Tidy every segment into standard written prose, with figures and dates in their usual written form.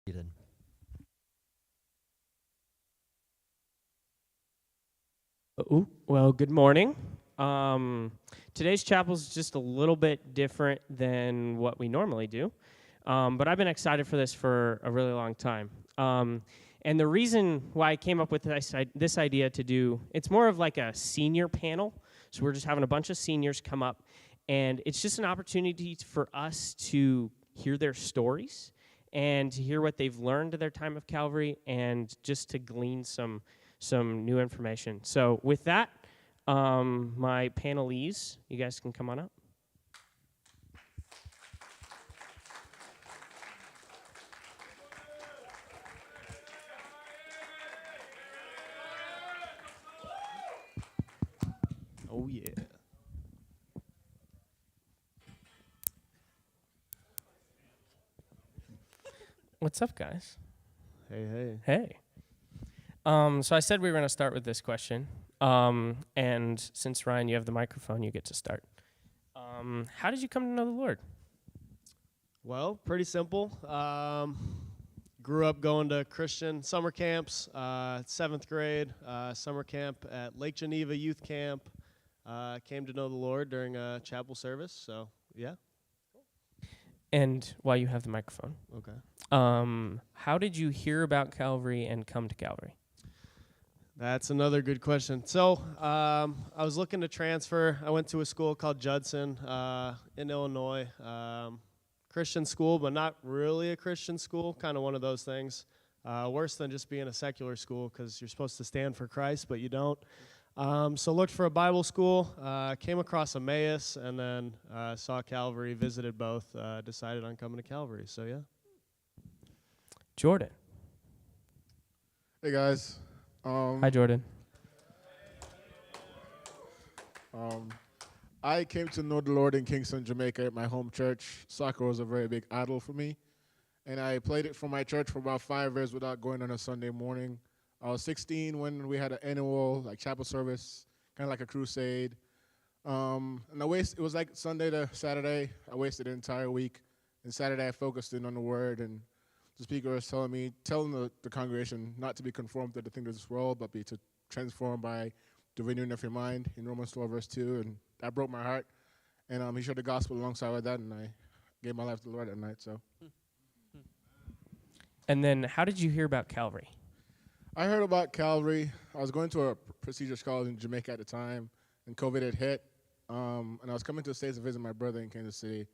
Eden. Well, good morning. Today's chapel is just a little bit different than what we normally do, but I've been excited for this for a really long time. And the reason why I came up with this idea to do, it's more of like a senior panel. So we're just having a bunch of seniors come up, and it's just an opportunity for us to hear their stories and to hear what they've learned at their time of Calvary, and just to glean some new information. So with that, my panelies, you guys can come on up. Oh, yeah. What's up, guys? Hey. Hey. So I said we were going to start with this question. And since, Ryan, you have the microphone, you get to start. How did you come to know the Lord? Well, pretty simple. Grew up going to Christian summer camps, 7th grade, summer camp at Lake Geneva Youth Camp. Came to know the Lord during a chapel service, so yeah. And while you have the microphone, Okay. how did you hear about Calvary and come to Calvary? That's another good question. So I was looking to transfer. I went to a school called Judson in Illinois. Christian school, but not really a Christian school, kind of one of those things. Worse than just being a secular school, because you're supposed to stand for Christ, but you don't. So looked for a Bible school, came across Emmaus, and then saw Calvary, visited both, decided on coming to Calvary. So yeah. Jordan. Hey guys. Hi, Jordan. I came to know the Lord in Kingston, Jamaica at my home church. Soccer was a very big idol for me. And I played it for my church for about 5 years without going on a Sunday morning. I was 16 when we had an annual chapel service, kind of like a crusade. And it was like Sunday to Saturday. I wasted the entire week. And Saturday I focused in on the word, and the speaker was telling the congregation not to be conformed to the things of this world, but be to transformed by the renewing of your mind in Romans 12, verse 2. And that broke my heart. And he shared the gospel alongside with that, and I gave my life to the Lord that night. So. And then how did you hear about Calvary? I heard about Calvary. I was going to a prestigious college in Jamaica at the time, and COVID had hit. And I was coming to the States to visit my brother in Kansas City.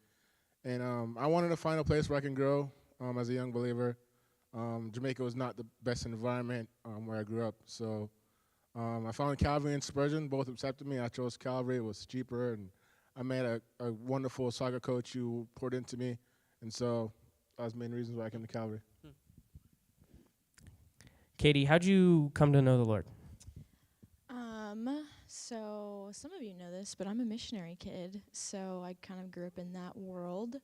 And I wanted to find a place where I can grow as a young believer. Jamaica was not the best environment where I grew up. So I found Calvary and Spurgeon. Both accepted me. I chose Calvary. It was cheaper. And I met a wonderful soccer coach who poured into me. And so that was the main reasons why I came to Calvary. Katie, how'd you come to know the Lord? So some of you know this, but I'm a missionary kid, so I kind of grew up in that world.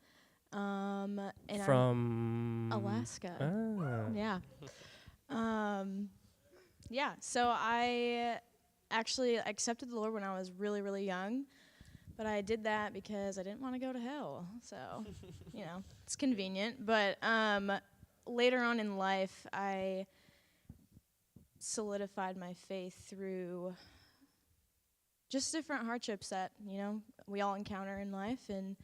And From Alaska. Ah. Yeah. Yeah, so I actually accepted the Lord when I was really, really young, but I did that because I didn't want to go to hell. So, it's convenient. But later on in life, I solidified my faith through just different hardships that, we all encounter in life. And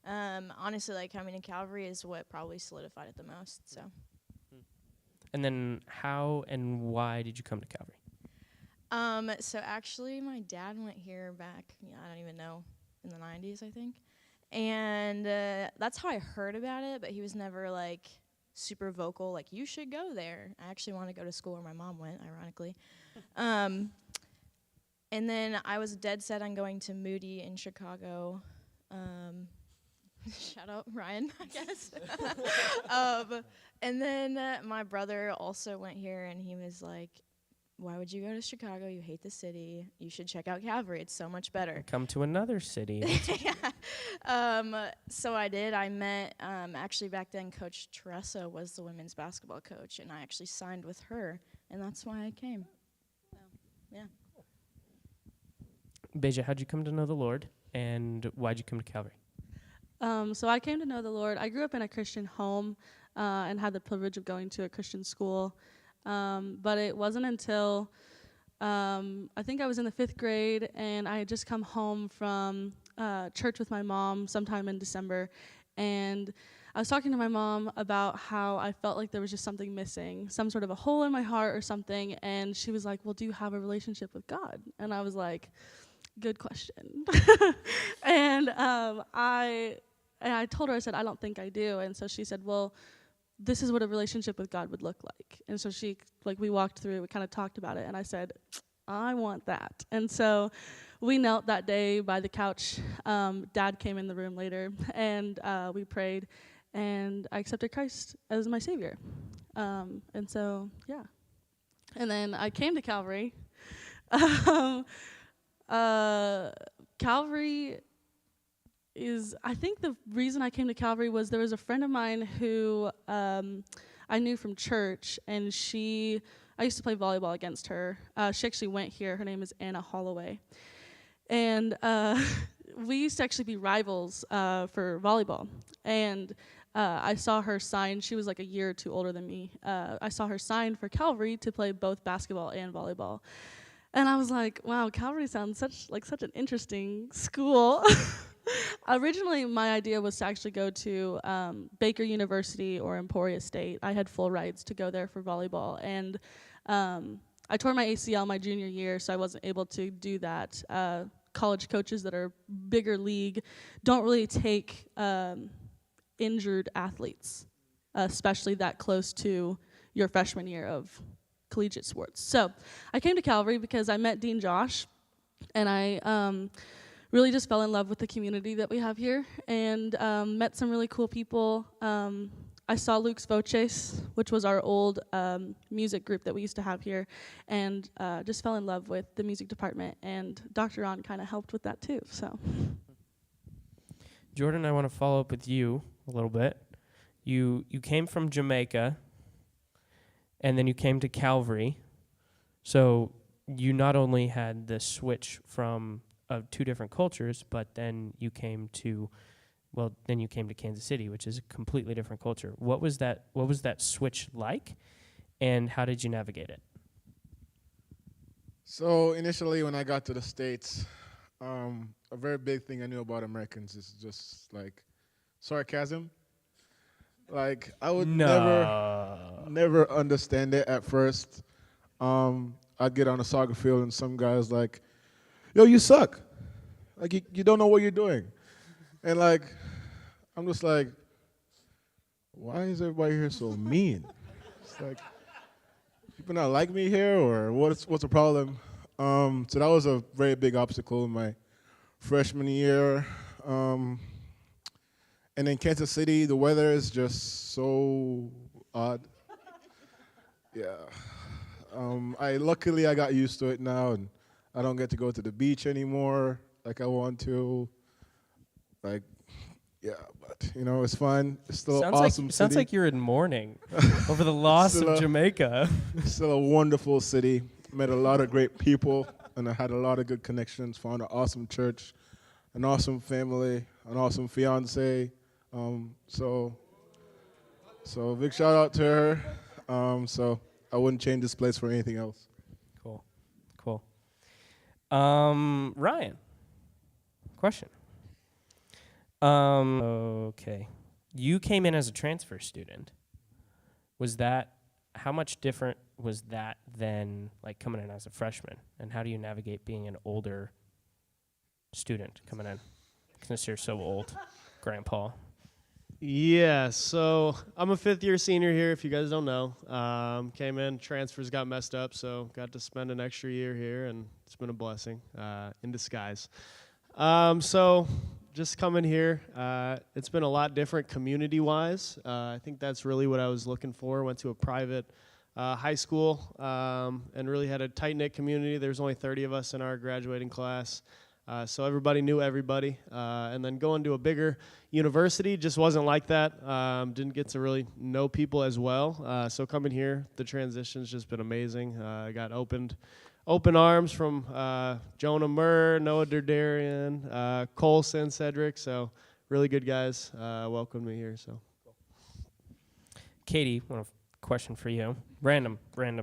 honestly, coming to Calvary is what probably solidified it the most. So. And then how and why did you come to Calvary? So actually, my dad went here back, I don't even know, in the 90s, I think. And that's how I heard about it, but he was never, super vocal, you should go there. I actually wanted to go to school where my mom went, ironically. And then I was dead set on going to Moody in Chicago. Shout out Ryan, I guess. And then my brother also went here, and he was like, why would you go to Chicago? You hate the city. You should check out Calvary. It's so much better. Come to another city. Yeah. So I did. I met, actually back then, Coach Teresa was the women's basketball coach, and I actually signed with her, and that's why I came. So, yeah. Beja, how'd you come to know the Lord, and why'd you come to Calvary? So I came to know the Lord. I grew up in a Christian home. and had the privilege of going to a Christian school. But it wasn't until I think I was in the 5th grade, and I had just come home from church with my mom sometime in December, and I was talking to my mom about how I felt like there was just something missing, some sort of a hole in my heart or something, and she was like, well, do you have a relationship with God? And I was like, good question. and I told her, I said, I don't think I do. And so she said, well, this is what a relationship with God would look like. And so we walked through, we kind of talked about it, and I said, I want that. And so we knelt that day by the couch. Dad came in the room later, and we prayed, and I accepted Christ as my Savior. And so, yeah. And then I came to Calvary. Calvary I think the reason I came to Calvary was there was a friend of mine who I knew from church, and I used to play volleyball against her. She actually went here. Her name is Anna Holloway. And we used to actually be rivals for volleyball. And I saw her sign. She was like a year or two older than me. I saw her sign for Calvary to play both basketball and volleyball. And I was like, wow, Calvary sounds such an interesting school. Originally, my idea was to actually go to Baker University or Emporia State. I had full rights to go there for volleyball. And I tore my ACL my junior year, so I wasn't able to do that. College coaches that are bigger league don't really take injured athletes, especially that close to your freshman year of collegiate sports. So I came to Calvary because I met Dean Josh, and I really just fell in love with the community that we have here, and met some really cool people. I saw Luke's Voces, which was our old music group that we used to have here, and just fell in love with the music department, and Dr. Ron kind of helped with that too. So, Jordan, I want to follow up with you a little bit. You came from Jamaica, and then you came to Calvary. So you not only had the switch from two different cultures, but then you came to Kansas City, which is a completely different culture. What was that switch like, and how did you navigate it? So initially when I got to the States, a very big thing I knew about Americans is just like sarcasm. Like I would never understand it at first. I'd get on a soccer field and some guy's like, yo, you suck. Like you don't know what you're doing. And like, I'm just like, why is everybody here so mean? It's like, people not like me here, or what's the problem? So that was a very big obstacle in my freshman year. And in Kansas City, the weather is just so odd. Yeah. Luckily I got used to it now, and I don't get to go to the beach anymore like I want to. Like, yeah, but it's fun. It's still sounds awesome like, city. Sounds like you're in mourning over the loss of Jamaica. It's still a wonderful city. Met a lot of great people, and I had a lot of good connections. Found an awesome church, an awesome family, an awesome fiance. So big shout out to her. So I wouldn't change this place for anything else. Cool. Ryan, question. Okay. You came in as a transfer student. How much different was that than like coming in as a freshman? And how do you navigate being an older student coming in? Since you're so old, Grandpa. Yeah, so I'm a 5th-year senior here, if you guys don't know. Came in, transfers got messed up, so got to spend an extra year here, and it's been a blessing in disguise. So just coming here, it's been a lot different community-wise. I think that's really what I was looking for. Went to a private high school and really had a tight-knit community. There's only 30 of us in our graduating class. So everybody knew everybody. And then going to a bigger university just wasn't like that. Didn't get to really know people as well. So coming here, the transition's just been amazing. I got open arms from Jonah Murr, Noah Derdarian, Colson, Cedric. So really good guys welcomed me here. So. Katie, one question for you. Random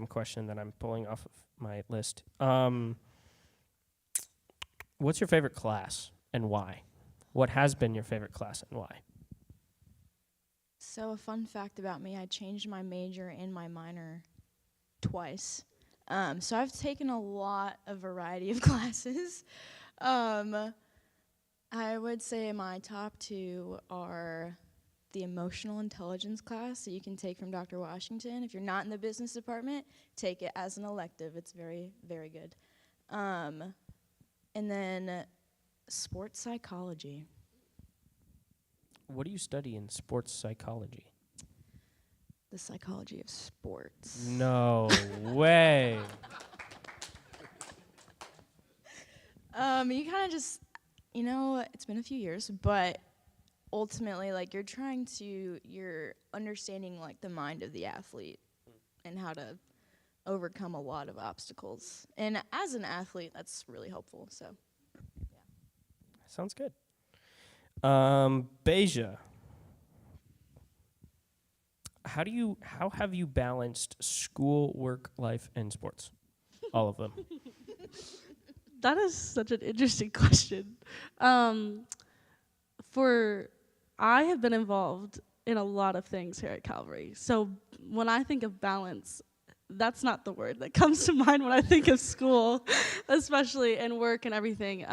question that I'm pulling off of my list. What's your favorite class and why? What has been your favorite class and why? So a fun fact about me, I changed my major and my minor twice. So I've taken a variety of classes. I would say my top two are the emotional intelligence class that you can take from Dr. Washington. If you're not in the business department, take it as an elective. It's very, very good. And then sports psychology. What do you study in sports psychology? The psychology of sports. No way. You kind of just, it's been a few years, but ultimately, like, you're understanding, like, the mind of the athlete and how to overcome a lot of obstacles. And as an athlete, that's really helpful, so, yeah. Sounds good. Beja, how have you balanced school, work, life, and sports? All of them. That is such an interesting question. I have been involved in a lot of things here at Calvary. So when I think of balance, that's not the word that comes to mind when I think of school, especially and work and everything.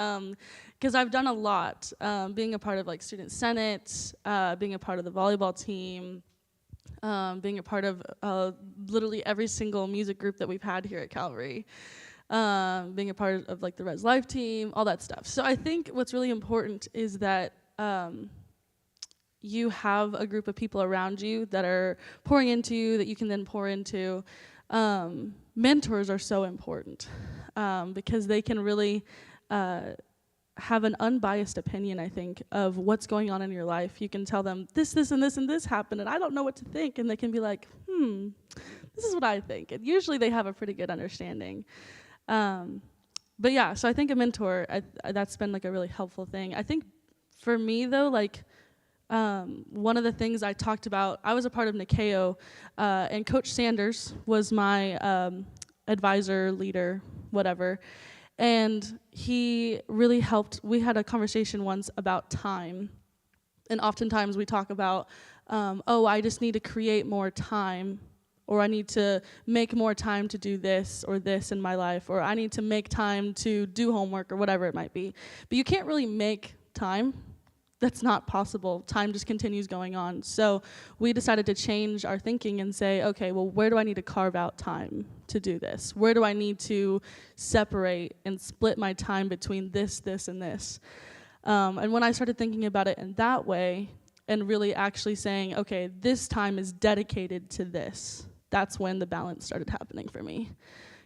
Because I've done a lot, being a part of like student senate, being a part of the volleyball team, being a part of literally every single music group that we've had here at Calvary. Being a part of like the Res Life team, all that stuff. So I think what's really important is that you have a group of people around you that are pouring into you, that you can then pour into. Mentors are so important because they can really have an unbiased opinion, I think, of what's going on in your life. You can tell them this, and this, and this happened, and I don't know what to think. And they can be like, this is what I think. And usually they have a pretty good understanding. But yeah, so I think a mentor, that's been like a really helpful thing. I think for me though, like one of the things I talked about, I was a part of Nikeo, and Coach Sanders was my advisor, leader, whatever. And he really helped. We had a conversation once about time. And oftentimes we talk about, I just need to create more time, or I need to make more time to do this or this in my life, or I need to make time to do homework or whatever it might be. But you can't really make time. That's not possible. Time just continues going on. So we decided to change our thinking and say, okay, well, where do I need to carve out time to do this? Where do I need to separate and split my time between this, and this? And when I started thinking about it in that way and really actually saying, okay, this time is dedicated to this, that's when the balance started happening for me.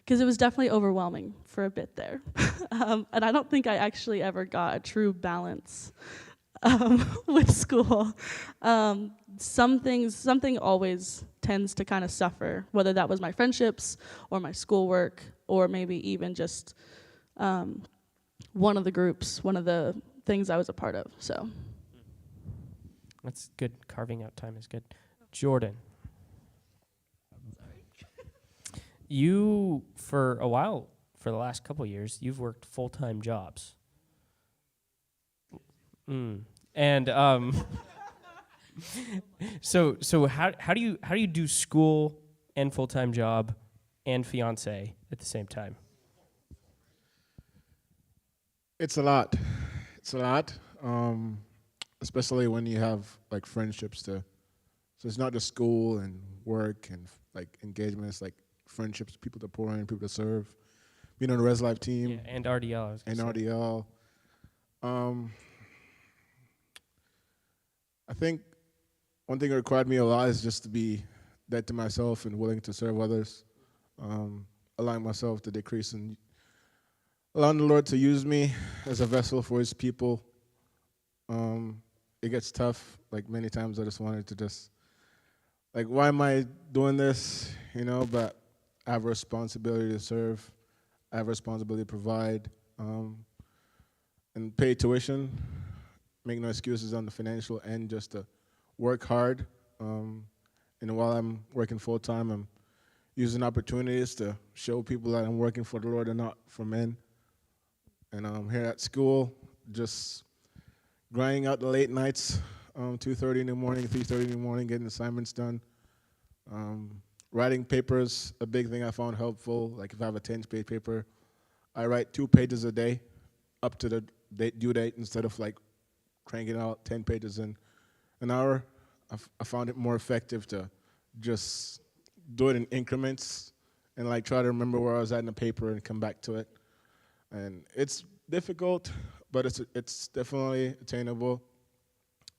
Because it was definitely overwhelming for a bit there. And I don't think I actually ever got a true balance with school. Something always tends to kind of suffer, whether that was my friendships or my schoolwork, or maybe even just one of the groups, one of the things I was a part of. So that's good. Carving out time is good. Jordan, you, for a while, for the last couple of years, you've worked full-time jobs. And so how do you do school and full-time job and fiance at the same time? It's a lot. Especially when you have like friendships to. So it's not just school and work and like engagements, like friendships, people to pour in, people to serve. Being on the Res Life team. Yeah, and RDL. RDL. I think one thing that required me a lot is just to be dead to myself and willing to serve others, allowing myself to decrease and allowing the Lord to use me as a vessel for His people. It gets tough. Like many times I just wanted to just, like, why am I doing this? But I have a responsibility to serve. I have a responsibility to provide and pay tuition. Make no excuses on the financial end, just to work hard and And while I'm working full time, I'm using opportunities to show people that I'm working for the Lord and not for men. And I'm here at school, just grinding out the late nights, 2:30 in the morning, 3:30 in the morning, getting assignments done. Writing papers, a big thing I found helpful. Like if I have a 10-page paper, I write 2 pages a day up to the due date instead of like cranking out 10 pages in an hour. I found it more effective to just do it in increments and like try to remember where I was at in the paper and come back to it. And it's difficult, but it's definitely attainable.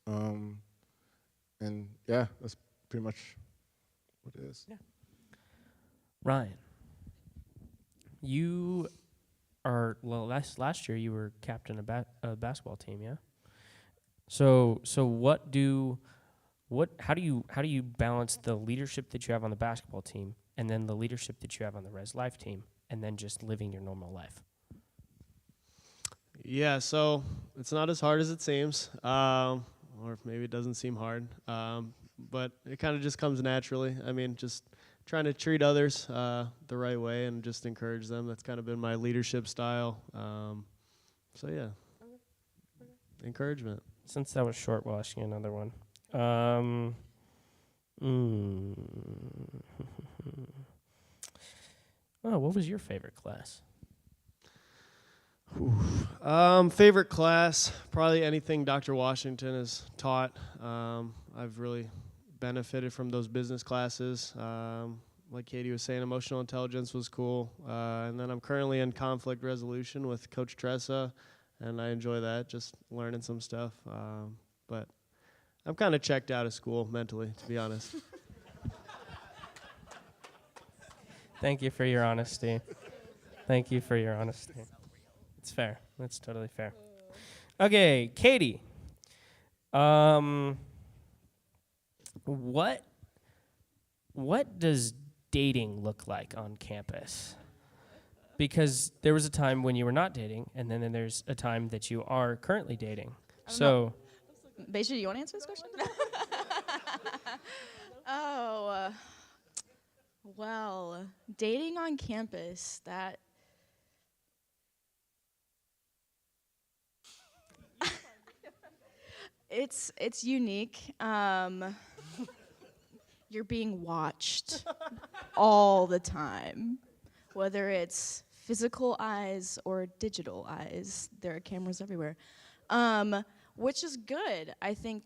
And yeah, that's pretty much what it is. Yeah. Ryan, you are last year you were captain of a basketball team, yeah. So how do you balance the leadership that you have on the basketball team and then the leadership that you have on the Res Life team and then just living your normal life? Yeah, so it's not as hard as it seems, or maybe it doesn't seem hard, but it kind of just comes naturally. I mean, just trying to treat others the right way and just encourage them. That's kind of been my leadership style. So yeah, encouragement. Since that was short, we'll ask you another one. Oh, what was your favorite class? Favorite class, probably anything Dr. Washington has taught. I've really benefited from those business classes. Like Katie was saying, emotional intelligence was cool. And then I'm currently in conflict resolution with Coach Tressa, and I enjoy that, just learning some stuff. But I'm kind of checked out of school mentally, to be honest. Thank you for your honesty. Thank you for your honesty. It's fair. That's totally fair. Okay, Katie. What does dating look like on campus? Because there was a time when you were not dating, and then there's a time that you are currently dating. So, Beisha, do you want to answer this question? Well, dating on campus, that... It's unique. You're being watched all the time, whether it's physical eyes or digital eyes. There are cameras everywhere, which is good. I think,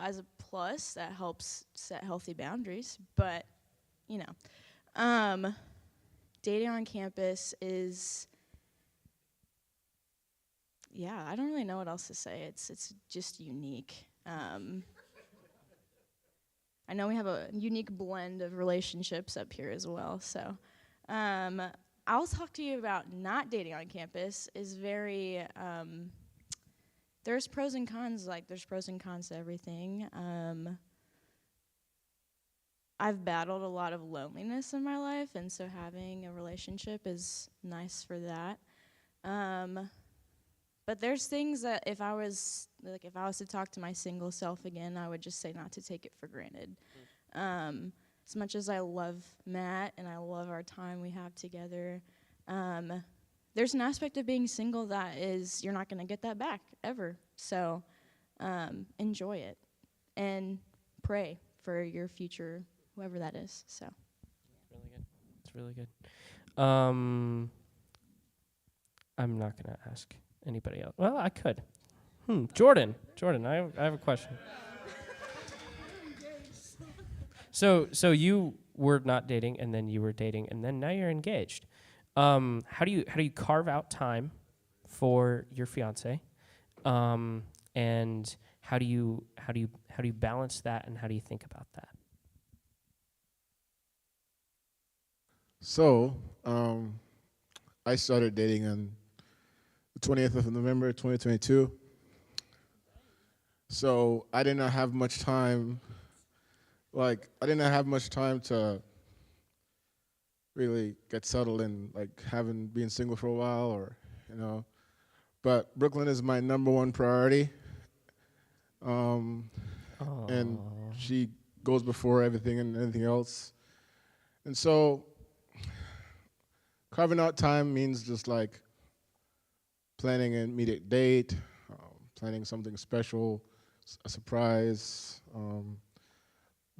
as a plus, that helps set healthy boundaries. But, dating on campus is... Yeah, I don't really know what else to say. It's just unique. I know we have a unique blend of relationships up here as well. So I'll talk to you about not dating on campus. Is very there's pros and cons. Like there's pros and cons to everything. I've battled a lot of loneliness in my life, and so having a relationship is nice for that. But there's things that if I was to talk to my single self again, I would just say not to take it for granted. As much as I love Matt and I love our time we have together, there's an aspect of being single that is you're not going to get that back ever. So enjoy it and pray for your future, whoever that is. So really good. It's really good. I'm not going to ask anybody else. Well, I could. Jordan, I have a question. So you were not dating, and then you were dating, and then now you're engaged. How do you carve out time for your fiance? And how do you balance that, and how do you think about that? So, I started dating on the 20th of November, 2022. So I did not have much time. I didn't have much time to really get settled in, being single for a while, But Brooklyn is my number one priority. And she goes before everything and anything else. And so carving out time means just like planning an immediate date, planning something special, a surprise,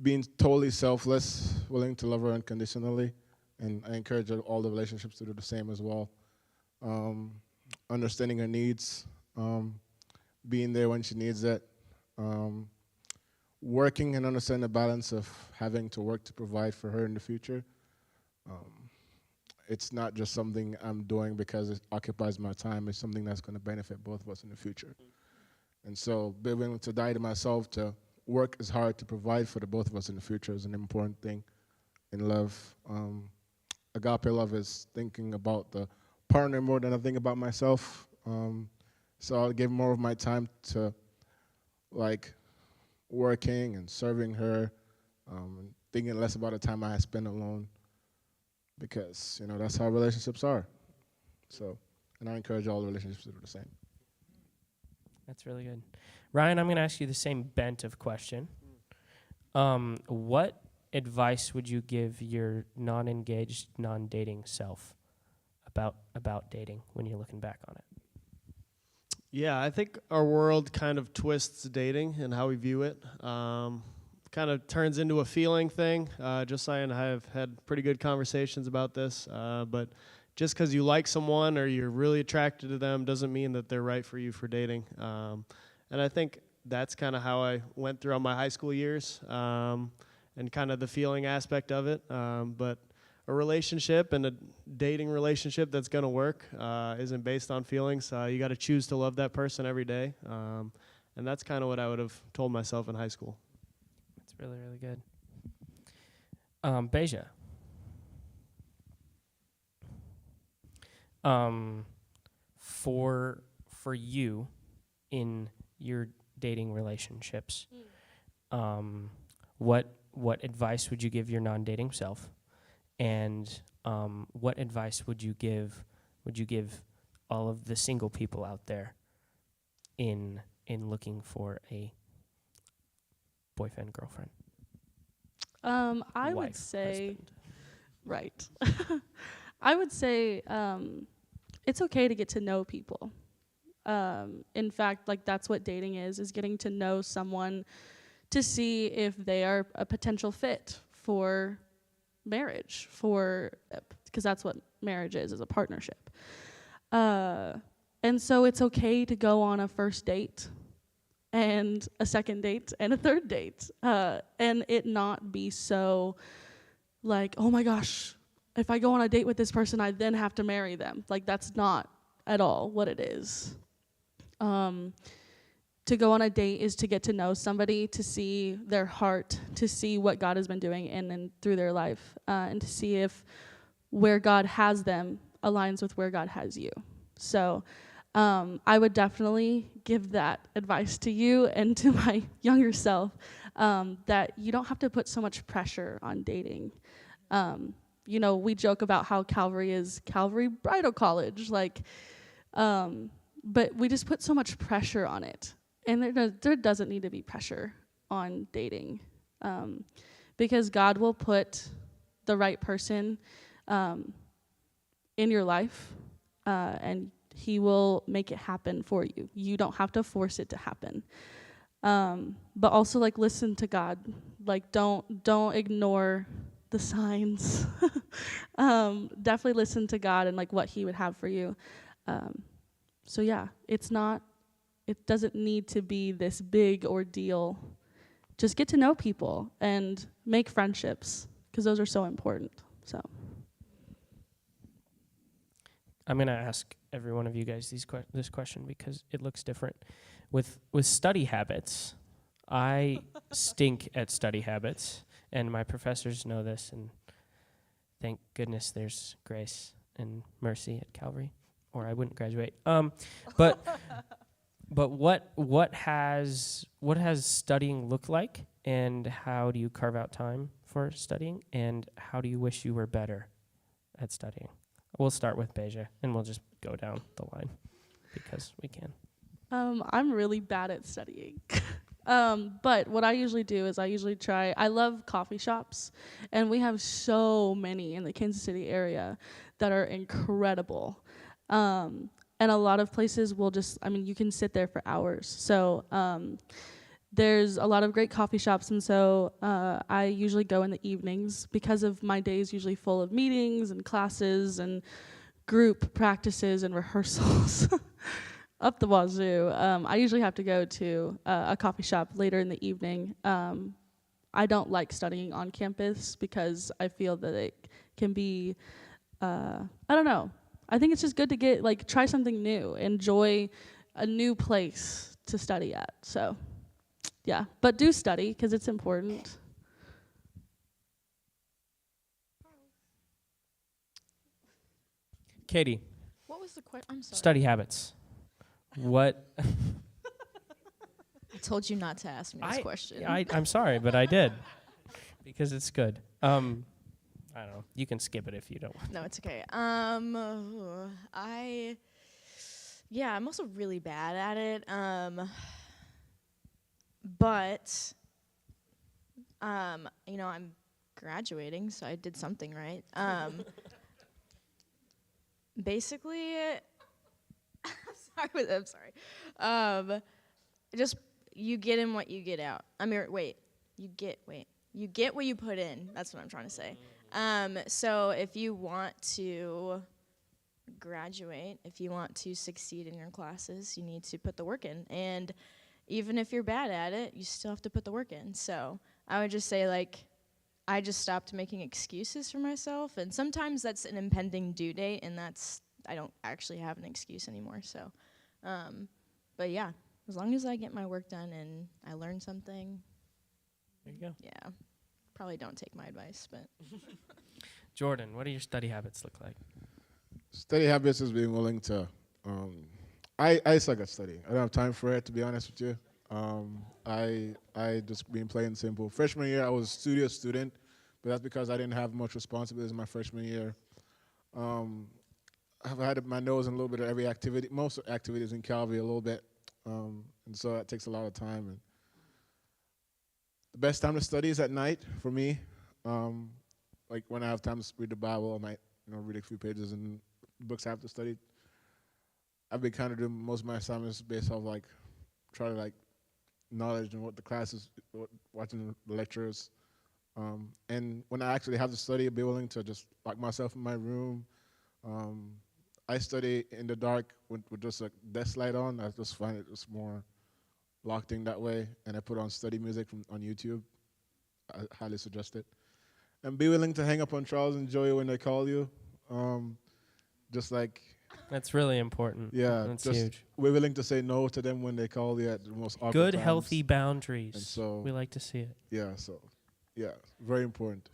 being totally selfless, willing to love her unconditionally. And I encourage all the relationships to do the same as well. Understanding her needs, being there when she needs it, working and understanding the balance of having to work to provide for her in the future. It's not just something I'm doing because it occupies my time. It's something that's going to benefit both of us in the future. And so being willing to die to myself to work as hard to provide for the both of us in the future is an important thing in love. Agape love is thinking about the partner more than I think about myself. So I'll give more of my time to like working and serving her, and thinking less about the time I spend alone, because that's how relationships are. So, and I encourage all the relationships to do the same. That's really good. Ryan, I'm going to ask you the same bent of question. What advice would you give your non-engaged, non-dating self about dating when you're looking back on it? Yeah, I think our world kind of twists dating and how we view it. Kind of turns into a feeling thing. Josiah and I have had pretty good conversations about this, but just because you like someone or you're really attracted to them doesn't mean that they're right for you for dating. And I think that's kind of how I went throughout my high school years, and kind of the feeling aspect of it. But a relationship and a dating relationship that's going to work isn't based on feelings. You got to choose to love that person every day. And that's kind of what I would have told myself in high school. That's really, really good. Beja. For you in your dating relationships, what advice would you give your non-dating self, and what advice would you give all of the single people out there in looking for a boyfriend, girlfriend? I wife, would say, husband? right. I would say it's okay to get to know people. In fact, like that's what dating is getting to know someone to see if they are a potential fit for marriage, because that's what marriage is a partnership. And so it's okay to go on a first date and a second date and a third date, and it not be so like, oh my gosh, if I go on a date with this person, I then have to marry them. Like, that's not at all what it is. To go on a date is to get to know somebody, to see their heart, to see what God has been doing in and through their life, and to see if where God has them aligns with where God has you. So I would definitely give that advice to you and to my younger self, that you don't have to put so much pressure on dating. We joke about how Calvary is Calvary Bridal College, but we just put so much pressure on it. And there doesn't need to be pressure on dating, because God will put the right person in your life, and He will make it happen for you. You don't have to force it to happen. But also, listen to God. Don't ignore the signs. Definitely listen to God and what He would have for you. So yeah, it doesn't need to be this big ordeal. Just get to know people and make friendships, because those are so important. So I'm going to ask every one of you guys this question because it looks different. With study habits, I stink at study habits, and my professors know this, and thank goodness there's grace and mercy at Calvary, or I wouldn't graduate. But what has studying looked like, and how do you carve out time for studying, and how do you wish you were better at studying? We'll start with Beja, and we'll just go down the line because we can. I'm really bad at studying. But what I usually do is I love coffee shops, and we have so many in the Kansas City area that are incredible. And a lot of places will you can sit there for hours. So there's a lot of great coffee shops, and so I usually go in the evenings because of my days usually full of meetings and classes and group practices and rehearsals. Up the wazoo. I usually have to go to a coffee shop later in the evening. I don't like studying on campus because I feel that it can be, I don't know. I think it's just good to try something new, enjoy a new place to study at. So, yeah. But do study because it's important. Katie, What was the question? I'm sorry. study habits. What? I told you not to ask me this question. I'm sorry, but I did because it's good. I don't know. You can skip it if you don't want. No, it's okay. I'm also really bad at it. But I'm graduating, so I did something right. Basically, I'm sorry. Just you get in what you get out. You get what you put in. That's what I'm trying to say. So if you want to graduate, if you want to succeed in your classes, you need to put the work in. And even if you're bad at it, you still have to put the work in. So I would just say, I just stopped making excuses for myself. And sometimes that's an impending due date, and I don't actually have an excuse anymore. So, but yeah, as long as I get my work done and I learn something. There you go. Yeah. Probably don't take my advice, but. Jordan, what do your study habits look like? Study habits is being willing to. I suck at studying. I don't have time for it, to be honest with you. I just been playing simple. Freshman year, I was a studio student, but that's because I didn't have much responsibilities my freshman year. I've had my nose in a little bit of every activity, most activities in Calvary a little bit, and so that takes a lot of time. And the best time to study is at night for me. Like when I have time to read the Bible, I might read a few pages and books I have to study. I've been kind of doing most of my assignments based off try to knowledge and what the classes, watching the lectures. And when I actually have to study, I'll be willing to just lock myself in my room. I study in the dark with just a desk light on. I just find it just more locked in that way. And I put on study music on YouTube. I highly suggest it. And be willing to hang up on Charles and Joey when they call you. Just like... That's really important. Yeah, that's huge. We're willing to say no to them when they call you at the most awkward Good, times. healthy boundaries. And so we like to see it. Yeah, very important.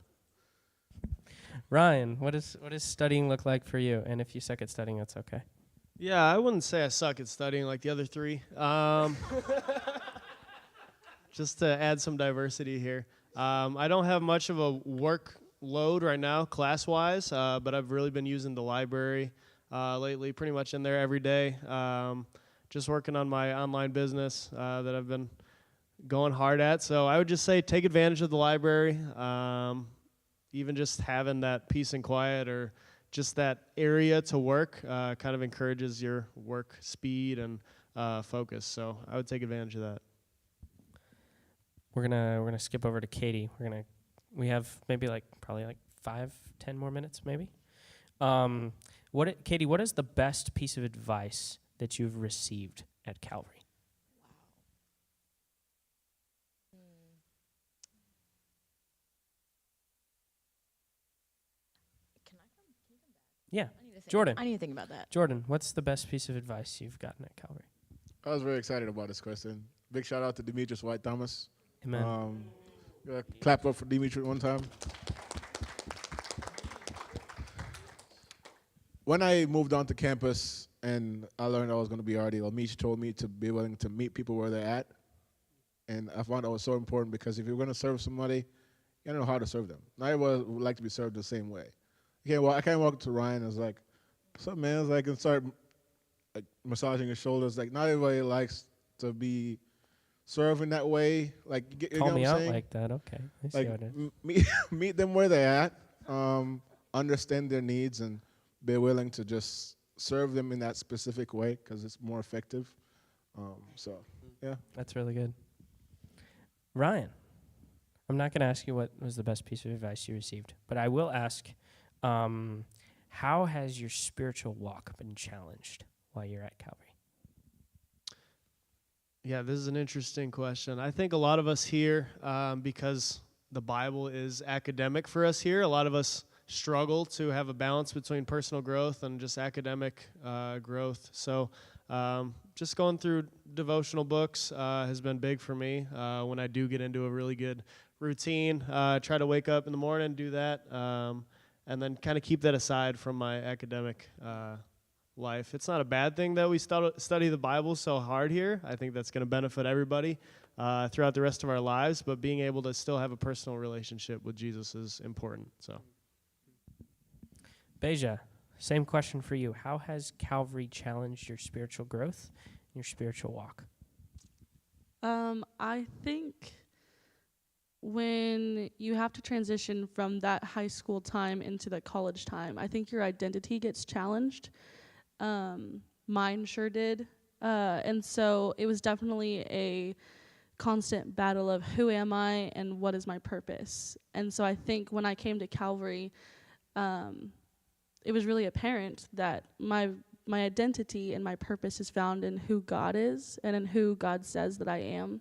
Ryan, what does studying look like for you? And if you suck at studying, that's okay. Yeah, I wouldn't say I suck at studying like the other three. Just to add some diversity here. I don't have much of a workload right now, class-wise, but I've really been using the library lately, pretty much in there every day. Just working on my online business that I've been going hard at. So I would just say take advantage of the library. Even just having that peace and quiet or just that area to work kind of encourages your work speed and focus. So I would take advantage of that. We're gonna skip over to Katie. We have maybe probably 5-10 more minutes maybe. Katie, what is the best piece of advice that you've received at Calvary? Yeah, Jordan. I need to think about that. Jordan, what's the best piece of advice you've gotten at Calvary? I was very excited about this question. Big shout out to Demetrius White Thomas. Amen. Clap up for Demetrius one time. When I moved onto campus and I learned I was going to be RD, Amish told me to be willing to meet people where they're at. And I found that was so important because if you're going to serve somebody, you got to know how to serve them. Not everyone would like to be served the same way. I can't walk up to Ryan and was like, what's up, man? It's and start massaging his shoulders. Not everybody likes to be serve in that way. Like, you Call know me what I'm out saying? like that. Okay. I see Like, how it is. meet them where they're at, understand their needs, and be willing to just serve them in that specific way because it's more effective. So, yeah. That's really good. Ryan, I'm not going to ask you what was the best piece of advice you received, but I will ask, how has your spiritual walk been challenged while you're at Calvary? Yeah, this is an interesting question. I think a lot of us here, because the Bible is academic for us here, a lot of us struggle to have a balance between personal growth and just academic growth. So just going through devotional books has been big for me. When I do get into a really good routine, try to wake up in the morning, do that, and then kind of keep that aside from my academic life. It's not a bad thing that we study the Bible so hard here. I think that's going to benefit everybody throughout the rest of our lives, but being able to still have a personal relationship with Jesus is important. So, Beja, same question for you. How has Calvary challenged your spiritual growth, your spiritual walk? I think when you have to transition from that high school time into the college time, I think your identity gets challenged. Mine sure did. And so it was definitely a constant battle of who am I and what is my purpose. And so I think when I came to Calvary, it was really apparent that my identity and my purpose is found in who God is and in who God says that I am.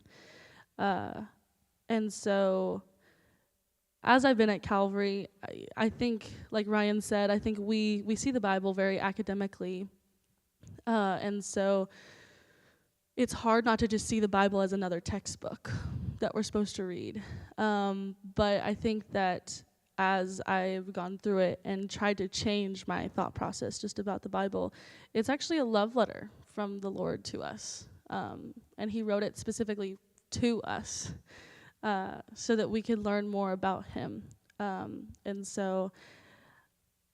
And so as I've been at Calvary, I think, like Ryan said, I think we see the Bible very academically. And so it's hard not to just see the Bible as another textbook that we're supposed to read. But I think that as I've gone through it and tried to change my thought process just about the Bible, it's actually a love letter from the Lord to us. And he wrote it specifically to us so that we could learn more about him. And so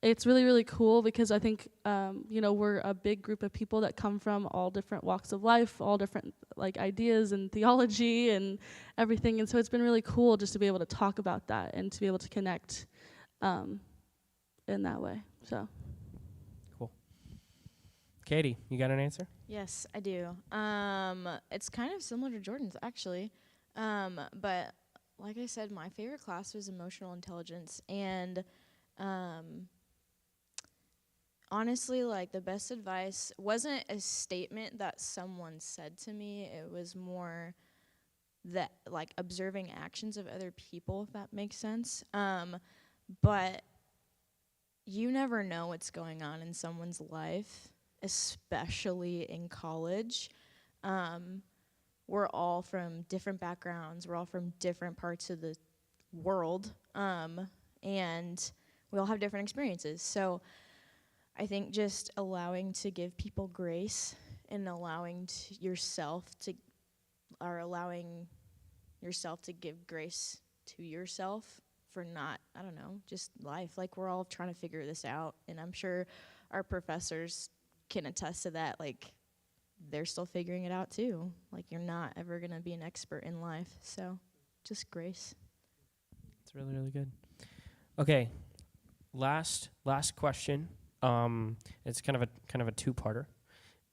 it's really, really cool because I think, we're a big group of people that come from all different walks of life, all different ideas and theology and everything. And so it's been really cool just to be able to talk about that and to be able to connect in that way. So cool. Katie, you got an answer? Yes, I do. It's kind of similar to Jordan's, actually. But like I said, my favorite class was emotional intelligence. And honestly, the best advice wasn't a statement that someone said to me. It was more that, observing actions of other people, if that makes sense. But you never know what's going on in someone's life, especially in college. We're all from different backgrounds. We're all from different parts of the world. And we all have different experiences. So I think just allowing to give people grace and allowing yourself to give grace to yourself for not, just life. We're all trying to figure this out. And I'm sure our professors can attest to that. They're still figuring it out too. You're not ever going to be an expert in life. So just grace. It's really, really good. Okay. Last question. It's kind of a two-parter,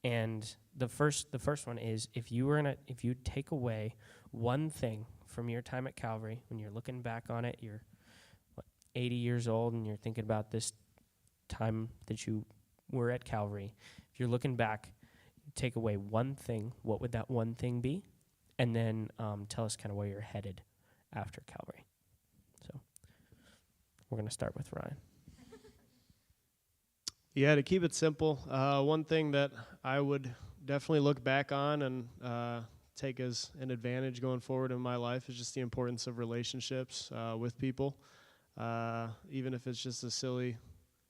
and the first one is if you take away one thing from your time at Calvary, when you're looking back on it, you're 80 years old, and you're thinking about this time that you were at Calvary. If you're looking back, take away one thing. What would that one thing be? And then tell us kind of where you're headed after Calvary. So we're gonna start with Ryan. Yeah, to keep it simple, one thing that I would definitely look back on and take as an advantage going forward in my life is just the importance of relationships with people. Even if it's just a silly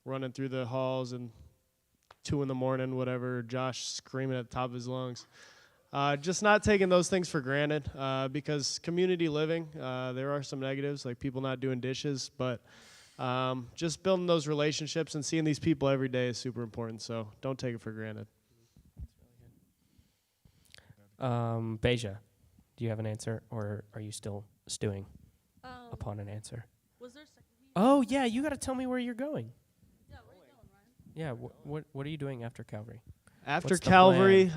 running through the halls and 2 a.m, whatever, Josh screaming at the top of his lungs. Just not taking those things for granted because community living, there are some negatives, like people not doing dishes, but just building those relationships and seeing these people every day is super important, so don't take it for granted. Beja, Do you have an answer, or are you still stewing Um, upon an answer? was there a second? Oh, yeah, you got to tell me where you're going. Yeah, where are you going, Ryan? Yeah, what are you doing after Calvary? After What's the Calvary,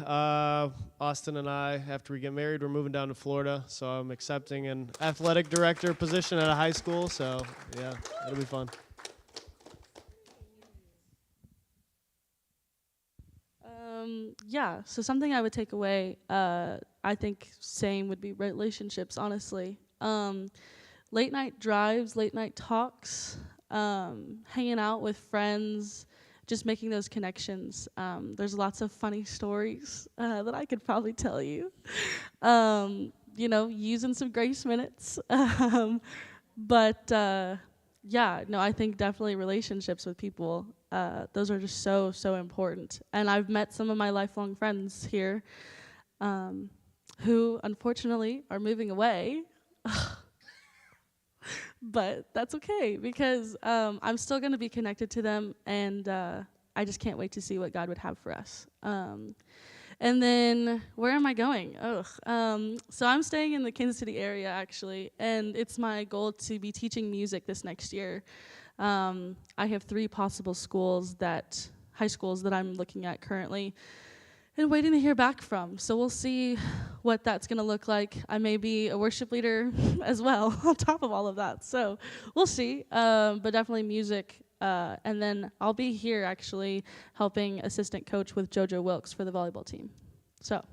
Austin and I, after we get married, we're moving down to Florida. So I'm accepting an athletic director position at a high school. So yeah, it'll be fun. Yeah, so something I would take away, I think same would be relationships, honestly. Late night drives, late night talks, hanging out with friends, just making those connections. There's lots of funny stories that I could probably tell you. Using some grace minutes. Yeah, no, I think definitely relationships with people, those are just so, so important. And I've met some of my lifelong friends here who unfortunately are moving away. But that's okay because I'm still going to be connected to them, and I just can't wait to see what God would have for us. And then where am I going? So I'm staying in the Kansas City area, actually, and it's my goal to be teaching music this next year. I have 3 possible high schools that I'm looking at currently and waiting to hear back from. So we'll see what that's going to look like. I may be a worship leader as well on top of all of that. So we'll see, but definitely music. And then I'll be here actually helping assistant coach with JoJo Wilkes for the volleyball team. So.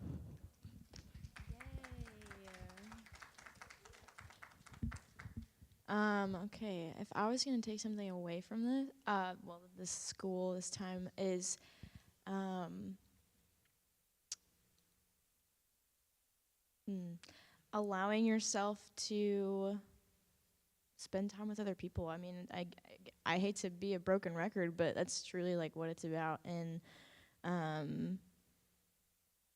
Okay, if I was going to take something away from this school this time is allowing yourself to spend time with other people. I mean, I hate to be a broken record, but that's truly like what it's about. And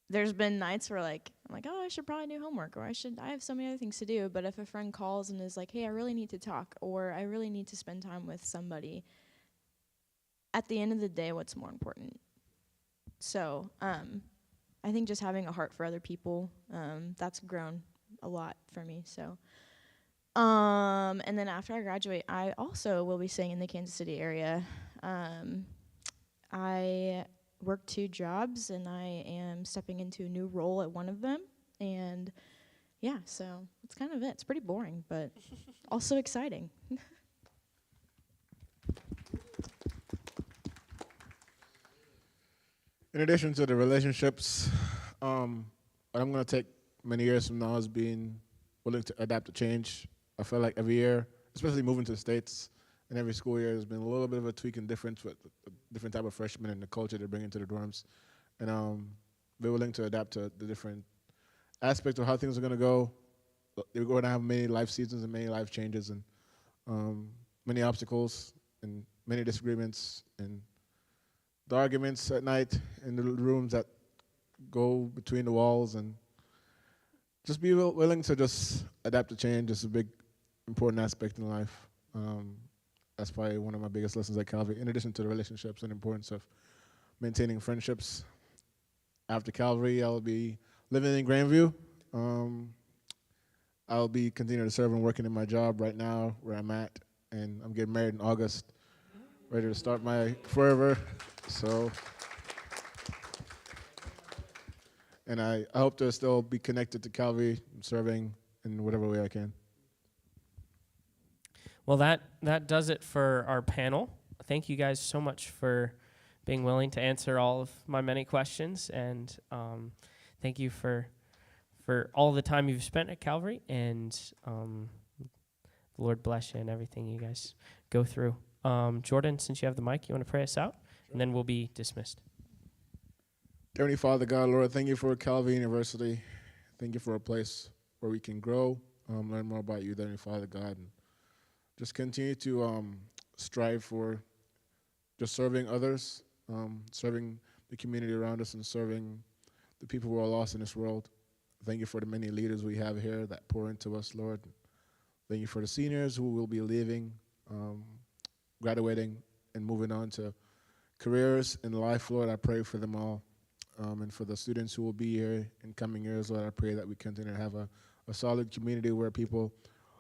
there's been nights where I'm like, oh, I should probably do homework, or I have so many other things to do. But if a friend calls and is like, hey, I really need to talk, or I really need to spend time with somebody, at the end of the day, what's more important? So I think just having a heart for other people, that's grown a lot for me. So, and then after I graduate, I also will be staying in the Kansas City area. I work 2 jobs, and I am stepping into a new role at one of them. And yeah, so that's kind of it. It's pretty boring, but also exciting. In addition to the relationships, what I'm going to take many years from now is being willing to adapt to change. I feel like every year, especially moving to the States, and every school year, there's been a little bit of a tweak and difference with a different type of freshmen and the culture they bring into the dorms. And be willing to adapt to the different aspects of how things are going to go. We're going to have many life seasons and many life changes and many obstacles and many disagreements and the arguments at night in the rooms that go between the walls, and just be willing to just adapt to change is a big, important aspect in life. That's probably one of my biggest lessons at Calvary, in addition to the relationships and importance of maintaining friendships. After Calvary, I'll be living in Grandview. I'll be continuing to serve and working in my job right now where I'm at, and I'm getting married in August, ready to start my forever. So, and I hope to still be connected to Calvary, serving in whatever way I can. Well, that does it for our panel. Thank you guys so much for being willing to answer all of my many questions, and thank you for all the time you've spent at Calvary, and the Lord bless you and everything you guys go through. Jordan, since you have the mic, you want to pray us out? Sure. And then we'll be dismissed. Heavenly Father, God, Lord, thank you for Calvary University. Thank you for a place where we can grow, learn more about you, Heavenly Father, God, and just continue to strive for just serving others, serving the community around us, and serving the people who are lost in this world. Thank you for the many leaders we have here that pour into us, Lord. Thank you for the seniors who will be leaving, graduating, and moving on to careers in life, Lord. I pray for them all. And for the students who will be here in coming years, Lord, I pray that we continue to have a solid community where people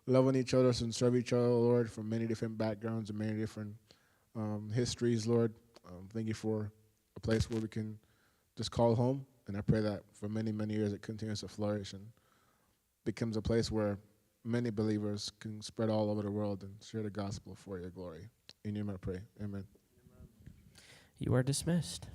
love on each other and serve each other, Lord, from many different backgrounds and many different histories, Lord. Thank you for a place where we can just call home. And I pray that for many, many years it continues to flourish and becomes a place where many believers can spread all over the world and share the gospel for your glory. In your name I pray. Amen. You are dismissed.